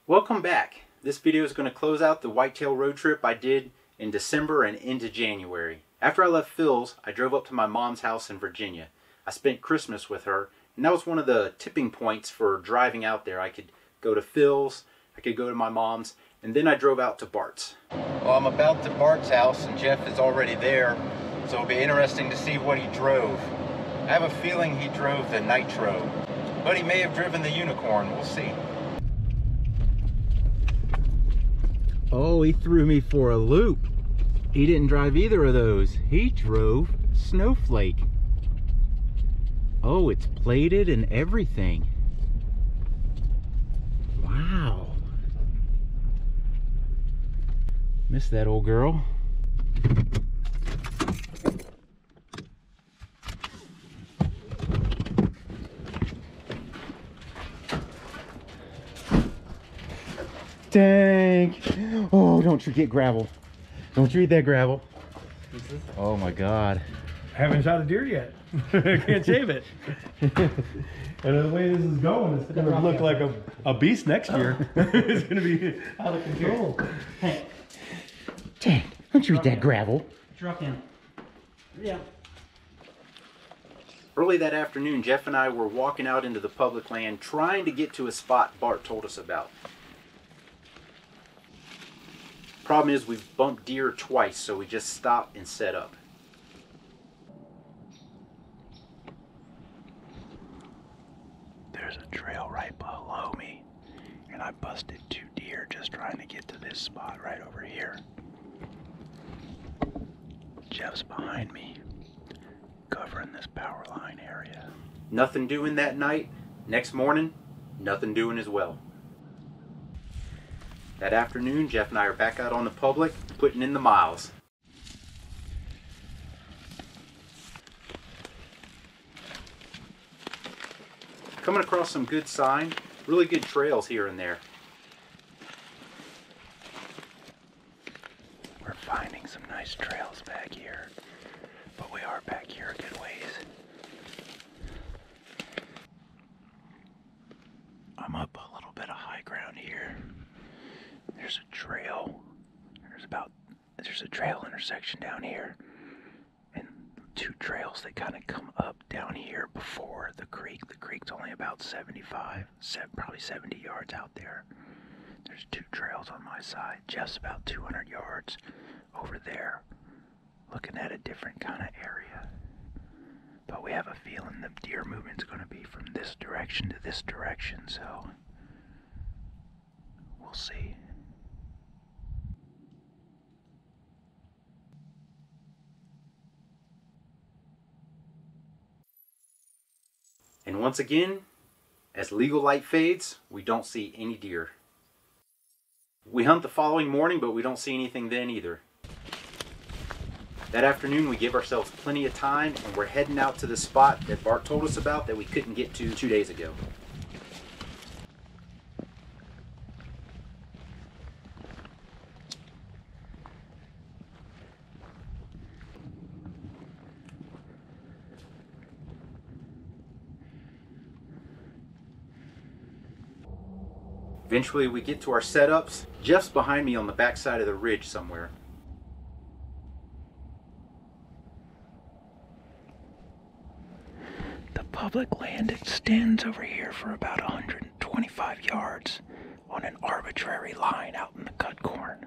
Welcome back. This video is going to close out the whitetail road trip I did in December and into January. After I left Phil's, I drove up to my mom's house in Virginia. I spent Christmas with her, and that was one of the tipping points for driving out there. I could go to Phil's, I could go to my mom's, and then I drove out to Bart's. Well, I'm about to Bart's house, and Jeff is already there, so it'll be interesting to see what he drove. I have a feeling he drove the Nitro, but he may have driven the Unicorn. We'll see. Oh, he threw me for a loop. He didn't drive either of those. He drove Snowflake. Oh, it's plated and everything. Wow. Missed that old girl. Dang. Oh, don't you get gravel. Don't you eat that gravel. Oh my God. I haven't shot a deer yet. I can't shave it. And the way this is going, it's going to look like a beast next year. It's going to be out of control. Hey. Dang, don't you eat that gravel. Truck in. Yeah. Early that afternoon, Jeff and I were walking out into the public land trying to get to a spot Bart told us about. Problem is, we've bumped deer twice, so we just stopped and set up. There's a trail right below me, and I busted 2 deer just trying to get to this spot right over here. Jeff's behind me, covering this power line area. Nothing doing that night. Next morning, nothing doing as well. That afternoon, Jeff and I are back out on the public, putting in the miles. Coming across some good sign, really good trails here and there. We're finding some nice trails back here, but we are back here a good ways. I'm up a little bit of high ground here. There's a trail. There's a trail intersection down here, and 2 trails that kind of come up down here before the creek. The creek's only about probably 70 yards out there. There's 2 trails on my side, just about 200 yards over there, looking at a different kind of area. But we have a feeling the deer movement's going to be from this direction to this direction, so we'll see. And once again, as legal light fades, we don't see any deer. We hunt the following morning, but we don't see anything then either. That afternoon, we give ourselves plenty of time, and we're heading out to the spot that Bart told us about that we couldn't get to 2 days ago. Eventually we get to our setups. Jeff's behind me on the back side of the ridge somewhere. The public land extends over here for about 125 yards on an arbitrary line out in the cut corn.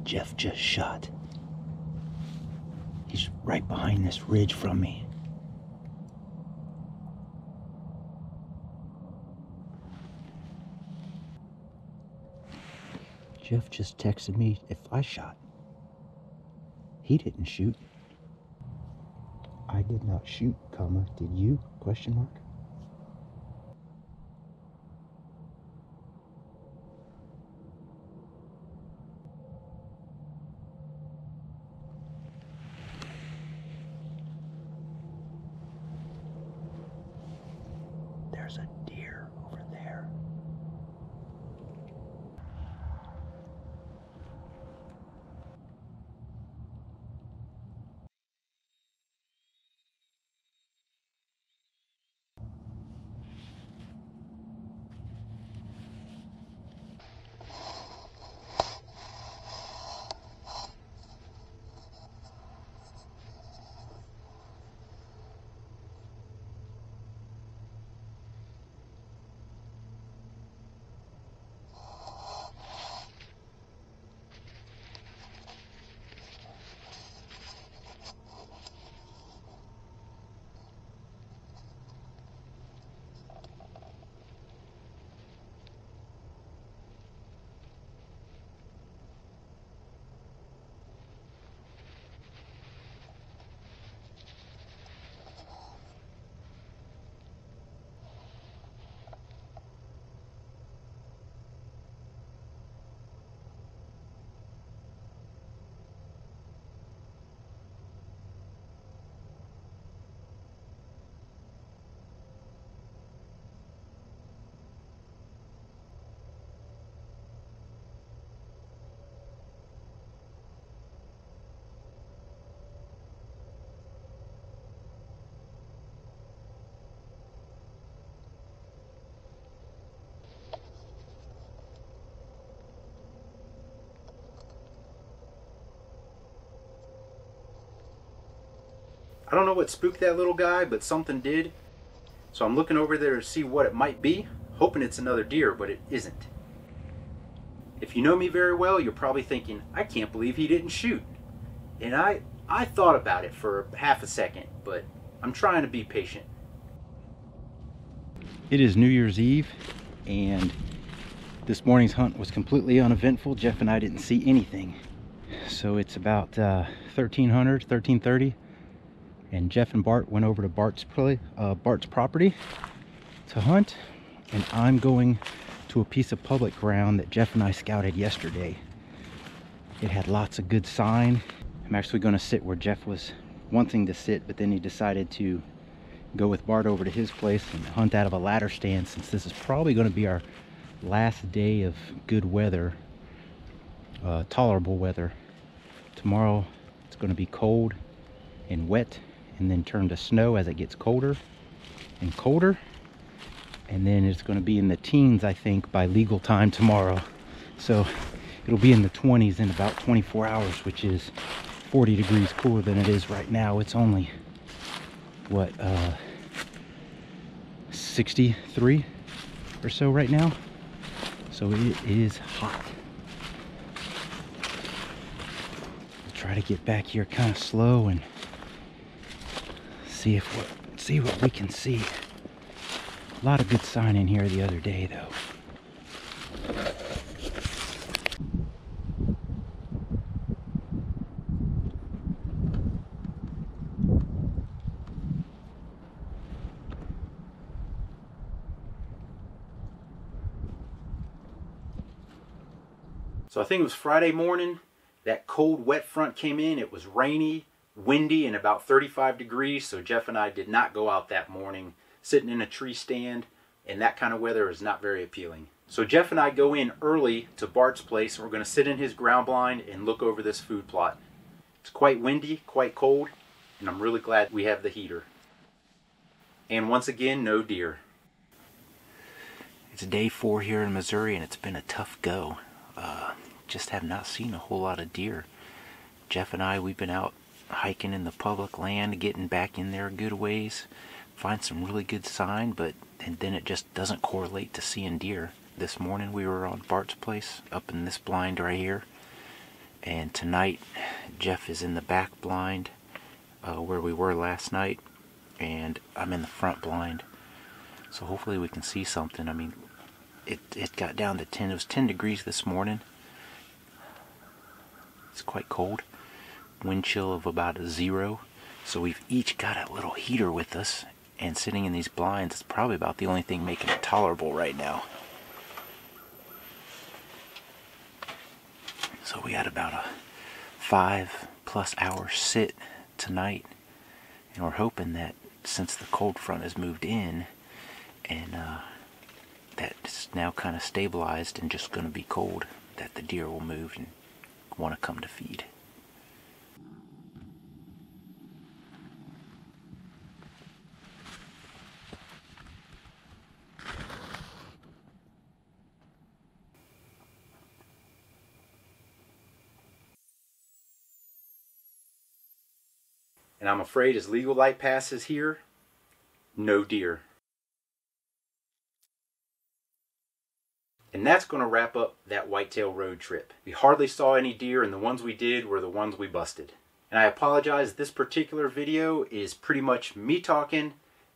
Jeff just shot. He's right behind this ridge from me. Jeff just texted me if I shot. He didn't shoot. I did not shoot, comma, did you? Question mark. there's a deer over there. I don't know what spooked that little guy, but something did. So I'm looking over there to see what it might be, hoping it's another deer, but it isn't. If you know me very well, you're probably thinking, I can't believe he didn't shoot. And I thought about it for half a second, but I'm trying to be patient. It is New Year's Eve, and this morning's hunt was completely uneventful. Jeff and I didn't see anything. So it's about 1330, and Jeff and Bart went over to Bart's property to hunt, and I'm going to a piece of public ground that Jeff and I scouted yesterday. It had lots of good sign. I'm actually going to sit where Jeff was wanting to sit, but then he decided to go with Bart over to his place and hunt out of a ladder stand, since this is probably going to be our last day of good weather, tolerable weather. Tomorrow it's going to be cold and wet, and then turn to snow as it gets colder and colder, and then it's going to be in the teens, I think, by legal time tomorrow. So it'll be in the 20s in about 24 hours, which is 40 degrees cooler than it is right now. It's only what, 63 or so right now, so it is hot. I'll try to get back here kind of slow and see what we can see. A lot of good sign in here the other day, though. So I think it was Friday morning, that cold, wet front came in. It was rainy, windy, and about 35 degrees, so Jeff and I did not go out that morning. Sitting in a tree stand, and that kind of weather is not very appealing. So Jeff and I go in early to Bart's place, and we're going to sit in his ground blind and look over this food plot. It's quite windy, quite cold, and I'm really glad we have the heater. And once again, no deer. It's day 4 here in Missouri, and it's been a tough go. Just have not seen a whole lot of deer. Jeff and I, we've been out hiking in the public land, getting back in there a good ways, find some really good sign, and then it just doesn't correlate to seeing deer. This morning we were on Bart's place up in this blind right here, and tonight Jeff is in the back blind where we were last night, and I'm in the front blind. So hopefully we can see something. I mean, it got down to 10. It was 10 degrees this morning. It's quite cold. Wind chill of about 0. So we've each got a little heater with us, and sitting in these blinds is probably about the only thing making it tolerable right now. So we had about a 5+ hour sit tonight, and we're hoping that since the cold front has moved in, and that's now kind of stabilized and just going to be cold, that the deer will move and want to come to feed. And I'm afraid as legal light passes here, no deer. And that's going to wrap up that whitetail road trip. We hardly saw any deer, and the ones we did were the ones we busted. And I apologize, this particular video is pretty much me talking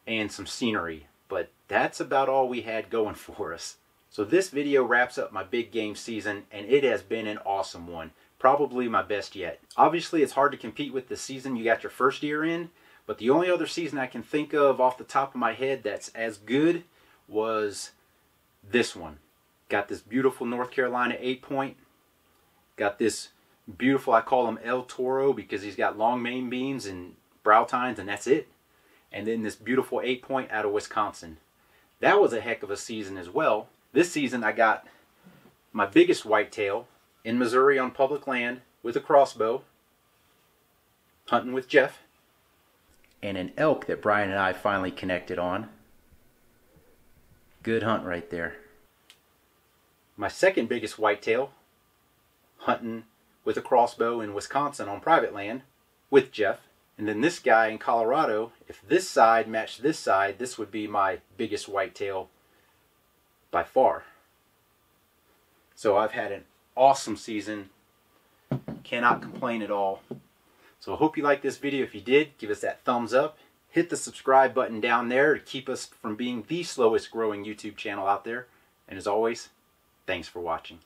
and some scenery, but that's about all we had going for us. So this video wraps up my big game season, and it has been an awesome one. Probably my best yet. Obviously, it's hard to compete with the season you got your first deer in, but the only other season I can think of off the top of my head that's as good was this one. Got this beautiful North Carolina 8-point. Got this beautiful, I call him El Toro because he's got long main beams and brow tines, and that's it. And then this beautiful 8-point out of Wisconsin. That was a heck of a season as well. This season I got my biggest whitetail in Missouri on public land with a crossbow, hunting with Jeff, and an elk that Brian and I finally connected on. Good hunt right there. My second biggest whitetail, hunting with a crossbow in Wisconsin on private land with Jeff. And then this guy in Colorado, if this side matched this side, this would be my biggest whitetail by far. So I've had an awesome season. Cannot complain at all. So I hope you liked this video. If you did, give us that thumbs up. Hit the subscribe button down there to keep us from being the slowest growing YouTube channel out there. And as always, thanks for watching.